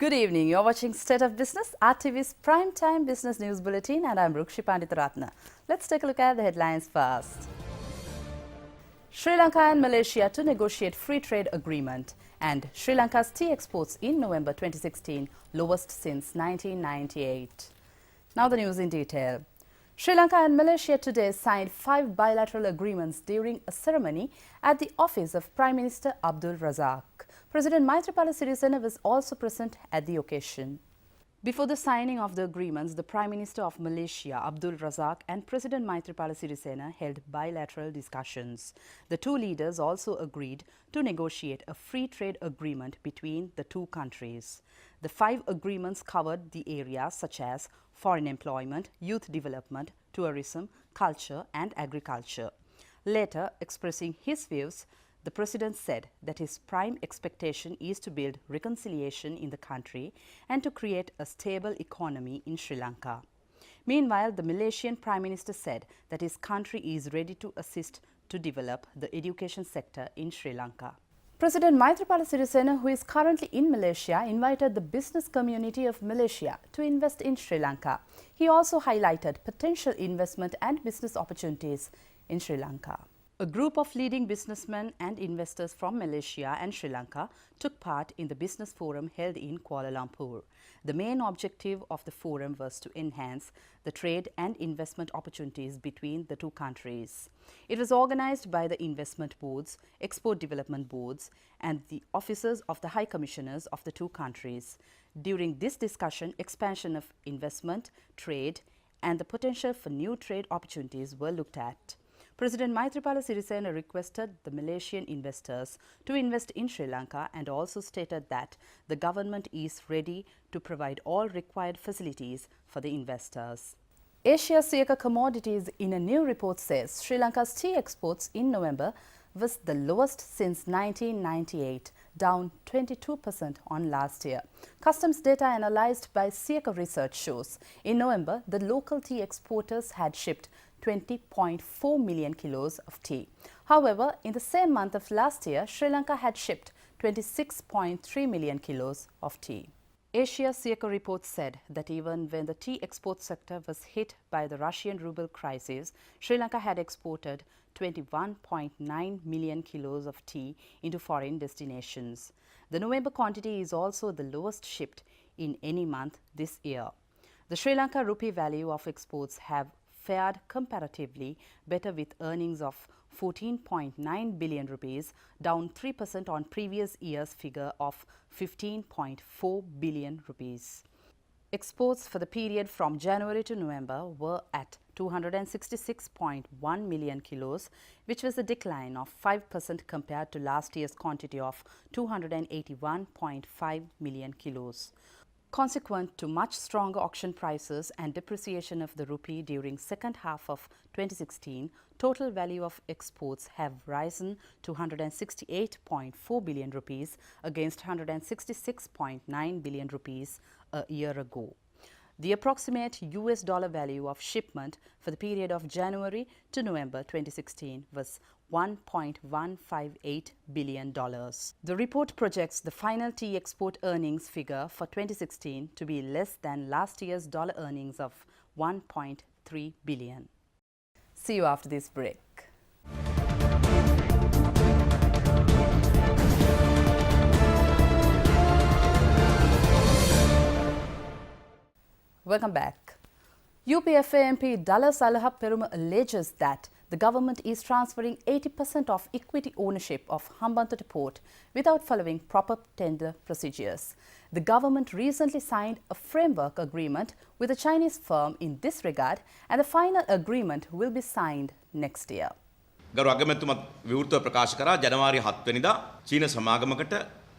Good evening. You're watching State of Business, RTV's prime-time business news bulletin, and I'm Rukshi Panditaratna. Let's take a look at the headlines first. Sri Lanka and Malaysia to negotiate free trade agreement, and Sri Lanka's tea exports in November 2016, lowest since 1998. Now the news in detail. Sri Lanka and Malaysia today signed 5 bilateral agreements during a ceremony at the office of Prime Minister Abdul Razak. President Maithripala Sirisena was also present at the occasion. Before the signing of the agreements, the Prime Minister of Malaysia, Abdul Razak, and President Maithripala Sirisena held bilateral discussions. The two leaders also agreed to negotiate a free trade agreement between the two countries. The 5 agreements covered the areas such as foreign employment, youth development, tourism, culture, and agriculture. Later, expressing his views, the President said that his prime expectation is to build reconciliation in the country and to create a stable economy in Sri Lanka. Meanwhile, the Malaysian Prime Minister said that his country is ready to assist to develop the education sector in Sri Lanka. President Maithripala Sirisena, who is currently in Malaysia, invited the business community of Malaysia to invest in Sri Lanka. He also highlighted potential investment and business opportunities in Sri Lanka. A group of leading businessmen and investors from Malaysia and Sri Lanka took part in the business forum held in Kuala Lumpur. The main objective of the forum was to enhance the trade and investment opportunities between the two countries. It was organized by the investment boards, export development boards, and the offices of the high commissioners of the two countries. During this discussion, expansion of investment, trade, and the potential for new trade opportunities were looked at. President Maithripala Sirisena requested the Malaysian investors to invest in Sri Lanka and also stated that the government is ready to provide all required facilities for the investors. Asia Siaka Commodities in a new report says Sri Lanka's tea exports in November was the lowest since 1998, down 22% on last year. Customs data analyzed by Siaka Research shows in November the local tea exporters had shipped 20.4 million kilos of tea. However, in the same month of last year, Sri Lanka had shipped 26.3 million kilos of tea. Asia Siaka report said that even when the tea export sector was hit by the Russian ruble crisis, Sri Lanka had exported 21.9 million kilos of tea into foreign destinations. The November quantity is also the lowest shipped in any month this year. The Sri Lanka rupee value of exports have fared comparatively better with earnings of 14.9 billion rupees, down 3% on previous year's figure of 15.4 billion rupees. Exports for the period from January to November were at 266.1 million kilos, which was a decline of 5% compared to last year's quantity of 281.5 million kilos. Consequent to much stronger auction prices and depreciation of the rupee during second half of 2016, total value of exports have risen to 168.4 billion rupees against 166.9 billion rupees a year ago. The approximate US dollar value of shipment for the period of January to November 2016 was $1.158 billion. The report projects the final tea export earnings figure for 2016 to be less than last year's dollar earnings of $1.3 billion. See you after this break. Welcome back. UPFA MP Dalla Salahap Peruma alleges that the government is transferring 80% of equity ownership of Hambantota Port without following proper tender procedures. The government recently signed a framework agreement with a Chinese firm in this regard, and the final agreement will be signed next year. ගරු අගමැතිතුමත් විවෘතව ප්‍රකාශ කරා ජනවාරි 7 වෙනිදා චීන සමාගමකට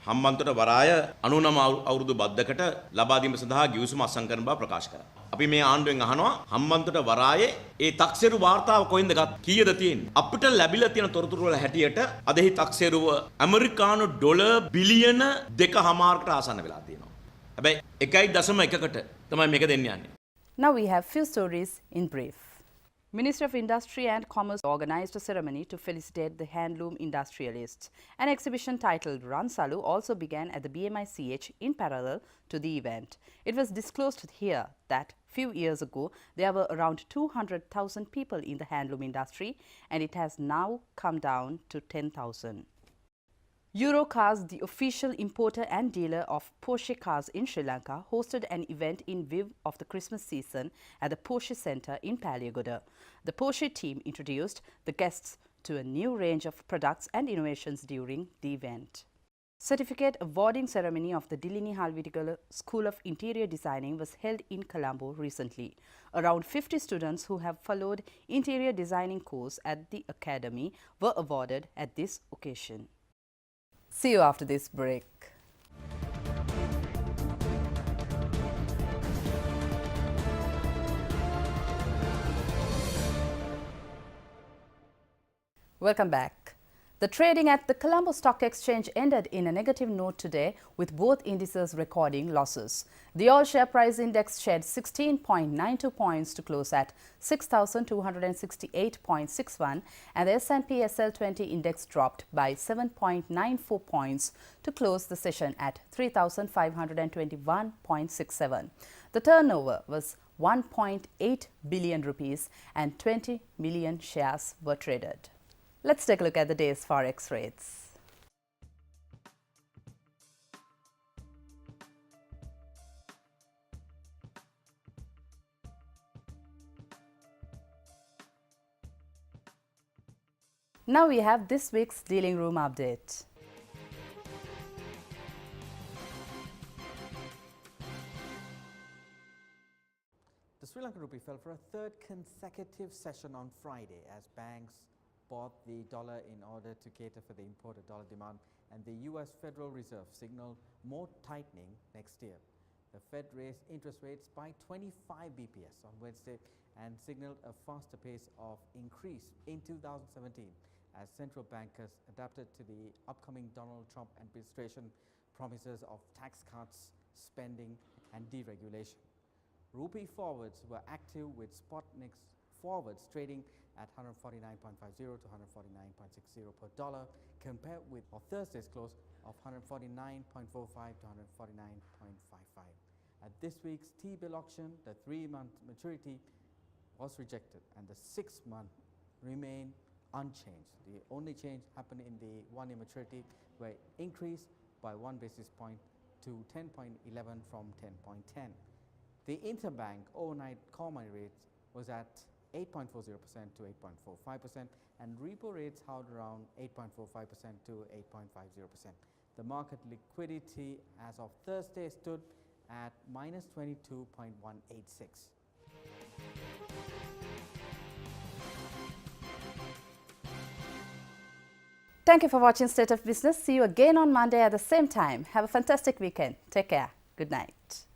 හම්බන්තොට වරාය 99 අවුරුදු බද්දකට ලබා දීම සඳහා ගිවිසුම අත්සන් කරන බව ප්‍රකාශ කරා. අපි මේ ආණ්ඩුවෙන් අහනවා හම්බන්තොට වරායේ ඒ තක්සේරු වාර්තාව කොහෙන්ද කීයද තියෙන්නේ? අපිට ලැබිලා තියෙන තොරතුරු වල හැටියට අද එහි තක්සේරුව ඇමරිකානු ඩොලර් බිලියන 2.5කට ආසන්න වෙලා තියෙනවා. හැබැයි 1.1කට තමයි මේක දෙන්න යන්නේ. Now we have few stories in brief. Ministry of Industry and Commerce organized a ceremony to felicitate the handloom industrialists. An exhibition titled Ransalu also began at the BMICH in parallel to the event. It was disclosed here that few years ago there were around 200,000 people in the handloom industry, and it has now come down to 10,000. Eurocars, the official importer and dealer of Porsche cars in Sri Lanka, hosted an event in view of the Christmas season at the Porsche Centre in Paliagoda. The Porsche team introduced the guests to a new range of products and innovations during the event. Certificate awarding ceremony of the Dilini Halvitikala School of Interior Designing was held in Colombo recently. Around 50 students who have followed interior designing course at the academy were awarded at this occasion. See you after this break. Welcome back. The trading at the Colombo Stock Exchange ended in a negative note today, with both indices recording losses. The All Share Price Index shed 16.92 points to close at 6,268.61, and the S&P SL20 index dropped by 7.94 points to close the session at 3,521.67. The turnover was 1.8 billion rupees and 20 million shares were traded. Let's take a look at the day's forex rates. Now we have this week's dealing room update. The Sri Lankan rupee fell for a third consecutive session on Friday as banks bought the dollar in order to cater for the imported dollar demand, and the US Federal Reserve signaled more tightening next year. The Fed raised interest rates by 25 BPS on Wednesday and signaled a faster pace of increase in 2017 as central bankers adapted to the upcoming Donald Trump administration promises of tax cuts, spending and deregulation. Rupee forwards were active with spot NIX forwards trading at 149.50 to 149.60 per dollar, compared with Thursday's close of 149.45 to 149.55. At this week's T-bill auction, the 3-month maturity was rejected and the 6-month remained unchanged. The only change happened in the 1-year maturity, where it increased by 1 basis point to 10.11 from 10.10. The interbank overnight call money rate was at 8.40% to 8.45%, and repo rates held around 8.45% to 8.50%. The market liquidity as of Thursday stood at minus 22.186. Thank you for watching State of Business. See you again on Monday at the same time. Have a fantastic weekend. Take care. Good night.